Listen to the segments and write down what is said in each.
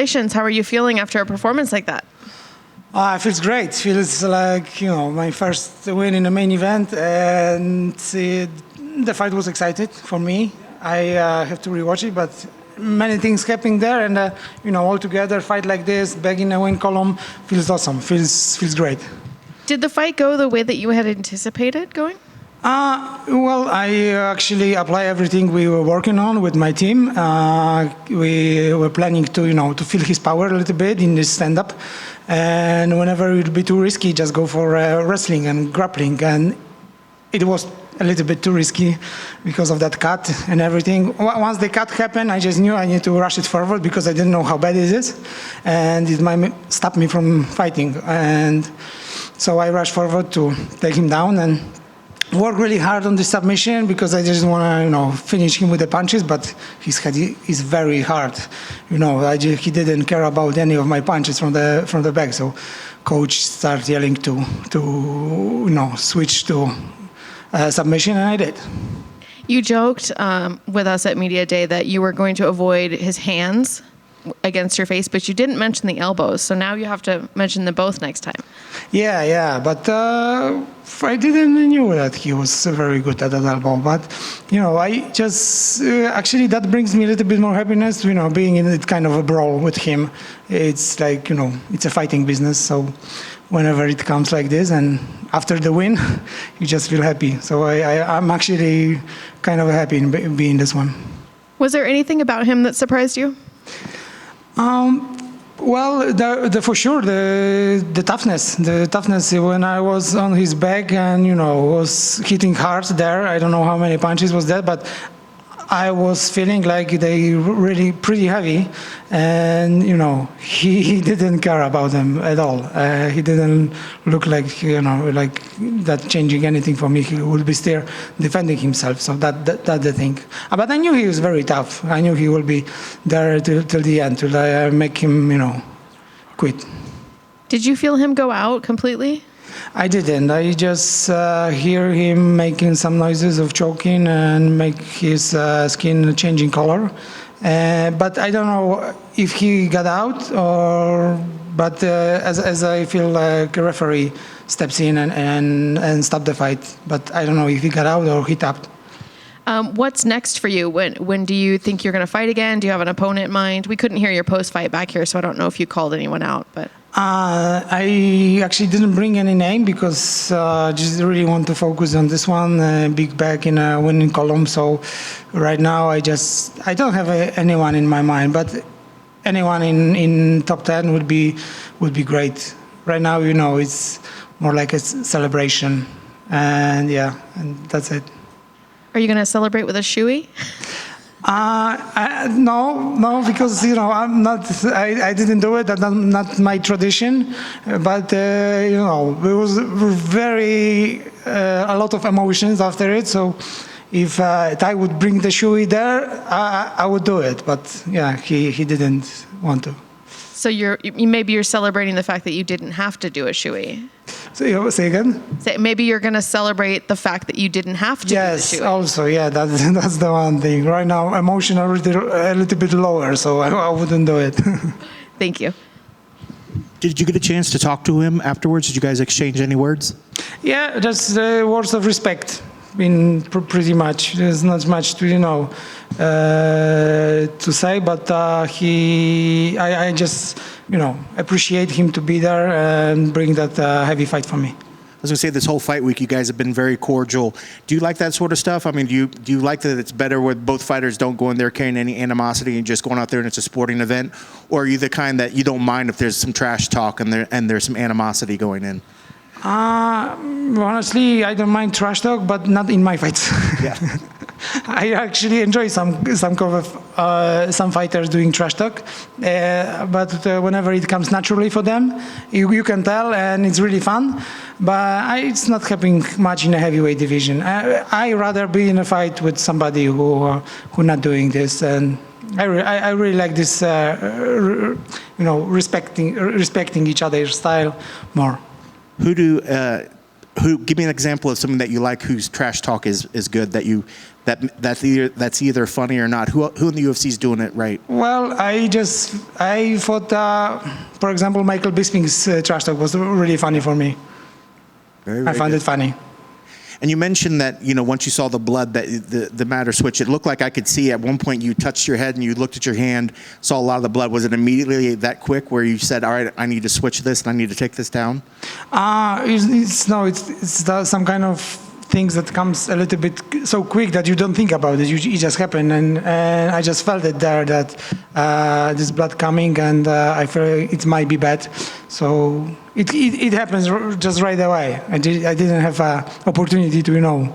Congratulations. How are you feeling after a performance like that? It feels great. Feels like, my first win in the main event, and the fight was excited for me. I have to rewatch it, but many things happening there, and all together, fight like this, back in the win column, feels awesome. Feels great. Did the fight go the way that you had anticipated going? Well, I actually apply everything we were working on with my team. We were planning to feel his power a little bit in this stand-up, and whenever it would be too risky, just go for wrestling and grappling. And it was a little bit too risky because of that cut and everything. Once the cut happened, I just knew I need to rush it forward because I didn't know how bad it is, and it might stop me from fighting. And so I rushed forward to take him down and work really hard on the submission because I just want to, finish him with the punches. But his head is very hard. He didn't care about any of my punches from the back. So, coach started yelling to switch to submission, and I did. You joked with us at Media Day that you were going to avoid his hands against your face, but you didn't mention the elbows. So now you have to mention them both next time. Yeah, but I didn't knew that he was very good at that elbow. But I just actually that brings me a little bit more happiness. Being in it kind of a brawl with him. It's like it's a fighting business. So whenever it comes like this, and after the win, you just feel happy. So I'm actually kind of happy in being this one. Was there anything about him that surprised you? Well, for sure, the toughness. The toughness when I was on his back and, was hitting hard there. I don't know how many punches was that, but I was feeling like they really pretty heavy. And, he didn't care about them at all. He didn't look like, like that changing anything for me. He would be still defending himself. So that's the thing. But I knew he was very tough. I knew he will be there till the end, till I make him, quit. Did you feel him go out completely? I didn't. I just hear him making some noises of choking and make his skin changing color. But I don't know if he got out but as I feel like a referee steps in and stop the fight. But I don't know if he got out or he tapped. What's next for you? When do you think you're going to fight again? Do you have an opponent in mind? We couldn't hear your post-fight back here, so I don't know if you called anyone out. But I actually didn't bring any name because just really want to focus on this one, big back in a winning column. So right now I don't have anyone in my mind, but anyone in top 10 would be great. Right now, it's more like a celebration, and that's it. Are you going to celebrate with a shoey? No, because I'm not. I didn't do it. That's not my tradition. But it was very a lot of emotions after it. So if Tai would bring the shoey there, I would do it. But he didn't want to. So maybe you're celebrating the fact that you didn't have to do a shoey. So, say again? Maybe you're going to celebrate the fact that you didn't have to do the shoey. Yes, also, that's the one thing. Right now, emotion are a little bit lower, so I wouldn't do it. Thank you. Did you get a chance to talk to him afterwards? Did you guys exchange any words? Yeah, just words of respect. Pretty much. There's not much to to say, but I just appreciate him to be there and bring that heavy fight for me. I was going to say, this whole fight week, you guys have been very cordial. Do you like that sort of stuff? I mean, do you like that it's better when both fighters don't go in there carrying any animosity and just going out there and it's a sporting event? Or are you the kind that you don't mind if there's some trash talk and there's some animosity going in? Honestly, I don't mind trash talk, but not in my fights. Yeah. I actually enjoy some fighters doing trash talk, but whenever it comes naturally for them, you can tell, and it's really fun. But it's not happening much in a heavyweight division. I rather be in a fight with somebody who not doing this, and I really like this, respecting each other's style more. Who do Who? Give me an example of someone that you like whose trash talk is good, that's either funny or not. Who in the UFC is doing it right? Well, I thought, for example, Michael Bisping's trash talk was really funny for me. Very, I found good. it funny. And you mentioned that, once you saw the blood, that the matter switched. It looked like I could see at one point you touched your head and you looked at your hand, saw a lot of the blood. Was it immediately that quick where you said, all right, I need to switch this and I need to take this down? It's some kind of things that comes a little bit so quick that you don't think about it. It just happened, and I just felt it there that this blood coming, and I feel it might be bad. So it happens just right away. I didn't have an opportunity to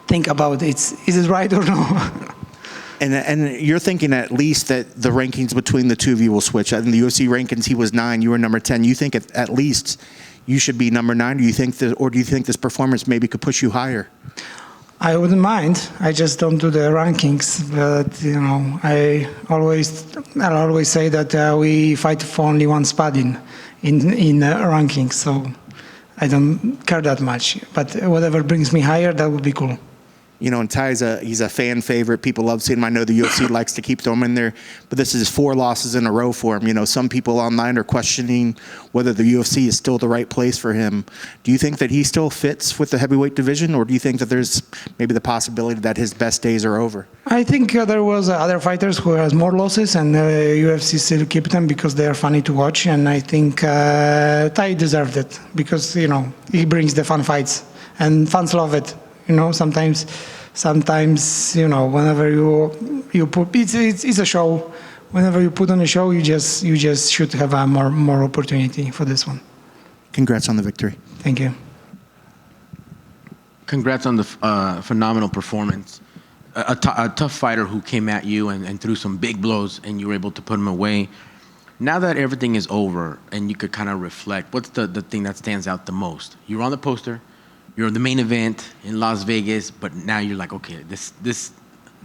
think about it. Is it right or no? And you're thinking at least that the rankings between the two of you will switch. In the UFC rankings, he was 9, you were number 10. You think at least you should be number 9? Do you think this performance maybe could push you higher? I wouldn't mind. I just don't do the rankings. But I'll always say that we fight for only one spot in rankings. So I don't care that much. But whatever brings me higher, that would be cool. And he's a fan favorite. People love seeing him. I know the UFC likes to keep throwing him in there, but this is 4 losses in a row for him. Some people online are questioning whether the UFC is still the right place for him. Do you think that he still fits with the heavyweight division, or do you think that there's maybe the possibility that his best days are over? I think there was other fighters who has more losses, and UFC still keep them because they are funny to watch. And I think Tai deserved it because he brings the fun fights, and fans love it. Sometimes whenever you put it's a show. Whenever you put on a show, you just should have a more opportunity for this one. Congrats on the victory. Thank you. Congrats on the phenomenal performance. A tough fighter who came at you and threw some big blows, and you were able to put him away. Now that everything is over and you could kind of reflect, what's the thing that stands out the most? You're on the poster. You're in the main event in Las Vegas, but now you're like, okay, this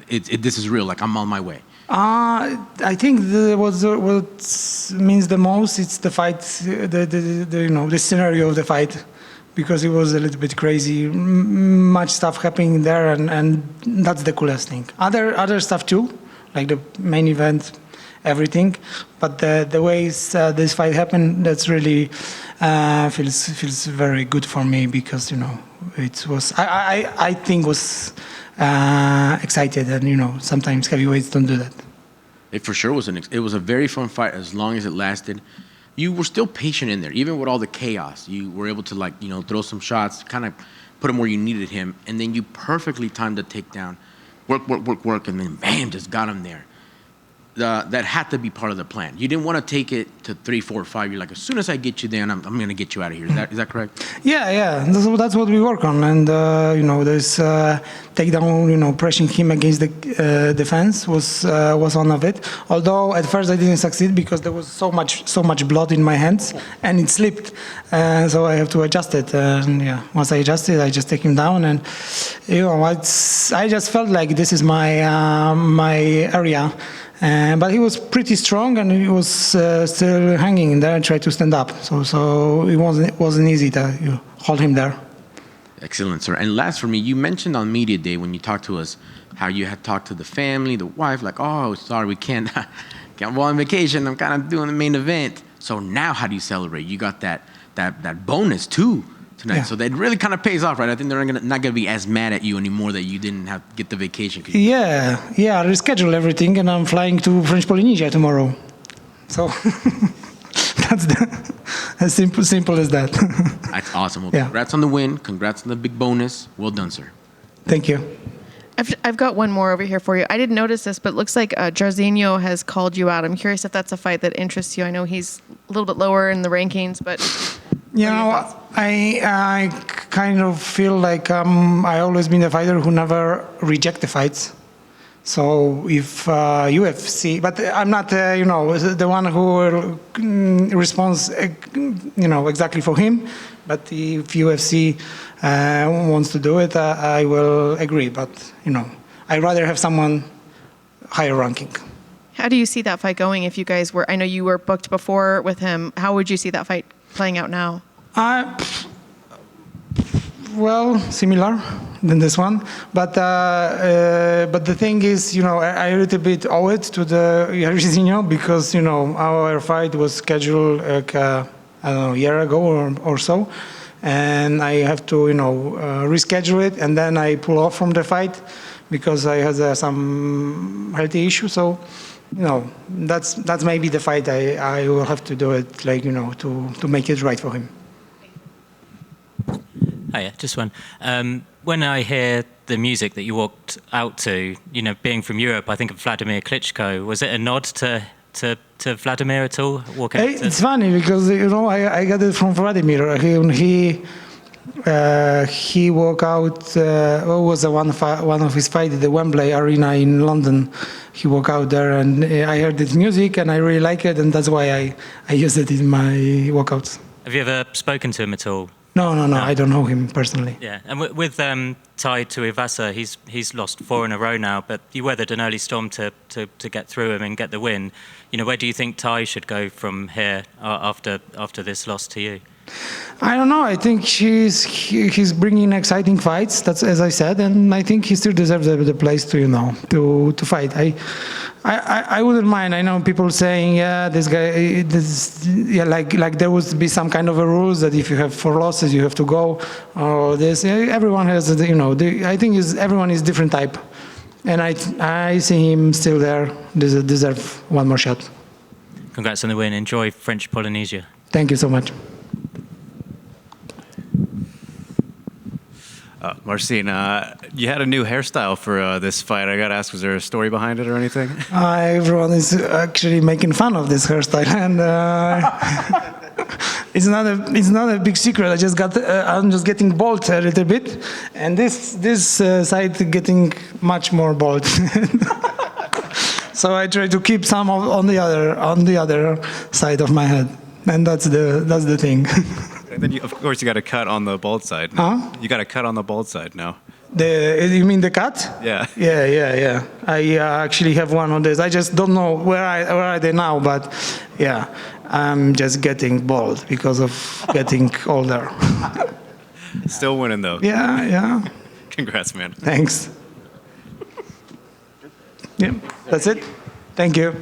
is real. Like, I'm on my way. I think what means the most, it's the fight, the scenario of the fight, because it was a little bit crazy, much stuff happening there, and that's the coolest thing. Other stuff too, like the main event, everything, but the ways this fight happened, that's really feels very good for me, because it was I think was excited, and sometimes heavyweights don't do that. It for sure was it was a very fun fight as long as it lasted. You were still patient in there, even with all the chaos. You were able to throw some shots, kind of put him where you needed him, and then you perfectly timed the takedown, work, and then bam, just got him there. That had to be part of the plan. You didn't want to take it to 3, 4, 5. You're like, as soon as I get you there, I'm going to get you out of here. Is that correct? Yeah. That's what we work on. And there's takedown, pressing him against the defense was one of it. Although at first I didn't succeed because there was so much blood in my hands, and it slipped. So I have to adjust it. Once I adjusted, I just take him down, and I just felt like this is my area. But he was pretty strong, and he was still hanging in there and tried to stand up. So it wasn't easy to hold him there. Excellent, sir. And last for me, you mentioned on media day when you talked to us how you had talked to the family, the wife, like, oh, sorry, we can't go on vacation. I'm kind of doing the main event. So now how do you celebrate? You got that bonus too tonight. Yeah. So that really kind of pays off, right? I think they're not going to be as mad at you anymore that you didn't have to get the vacation. Yeah, I rescheduled everything, and I'm flying to French Polynesia tomorrow. So that's as simple as that. That's awesome. Well, congrats on the win. Congrats on the big bonus. Well done, sir. Thank you. I've got one more over here for you. I didn't notice this, but it looks like Jairzinho has called you out. I'm curious if that's a fight that interests you. I know he's a little bit lower in the rankings, but... I kind of feel like I always been a fighter who never reject the fights. So if UFC, but I'm not the one who responds exactly for him. But if UFC wants to do it, I will agree. But I'd rather have someone higher ranking. How do you see that fight going? If you guys were, I know you were booked before with him. How would you see that fight playing out now? well, similar than this one, but the thing is, I a little bit owe it to the Jairzinho because our fight was scheduled like I don't know, a year ago or so, and I have to reschedule it, and then I pull off from the fight because I had some healthy issue. So that's maybe the fight I will have to do it to make it right for him. Hiya, just one. When I hear the music that you walked out to, being from Europe, I think of Vladimir Klitschko. Was it a nod to Vladimir at all? It's funny because I got it from Vladimir. He walked out. What was the one of his fights at the Wembley Arena in London? He walked out there, and I heard this music, and I really like it, and that's why I use it in my walkouts. Have you ever spoken to him at all? No, I don't know him personally. Yeah, and with Tai Tuivasa, he's lost 4 in a row now, but you weathered an early storm to get through him and get the win. Where do you think Tai should go from here after this loss to you? I don't know. I think he's bringing exciting fights. That's as I said, and I think he still deserves the place to fight. I wouldn't mind. I know people saying, this guy, like there would be some kind of a rules that if you have 4 losses, you have to go, or this. Everyone has, I think everyone is different type, and I see him still there. Deserve one more shot. Congrats on the win. Enjoy French Polynesia. Thank you so much. Marcin, you had a new hairstyle for this fight. I got to ask, was there a story behind it or anything? Everyone is actually making fun of this hairstyle, and it's not a big secret. I'm just getting bald a little bit, and this side getting much more bald. So I try to keep some on the other side of my head, and that's the thing. And then, of course, you got a cut on the bald side. Huh? You got a cut on the bald side now. You mean the cut? Yeah. Yeah. I actually have one on this. I just don't know where are they now, but yeah, I'm just getting bald because of getting older. Still winning though. Yeah. Congrats, man. Thanks. Yeah, that's it. Thank you.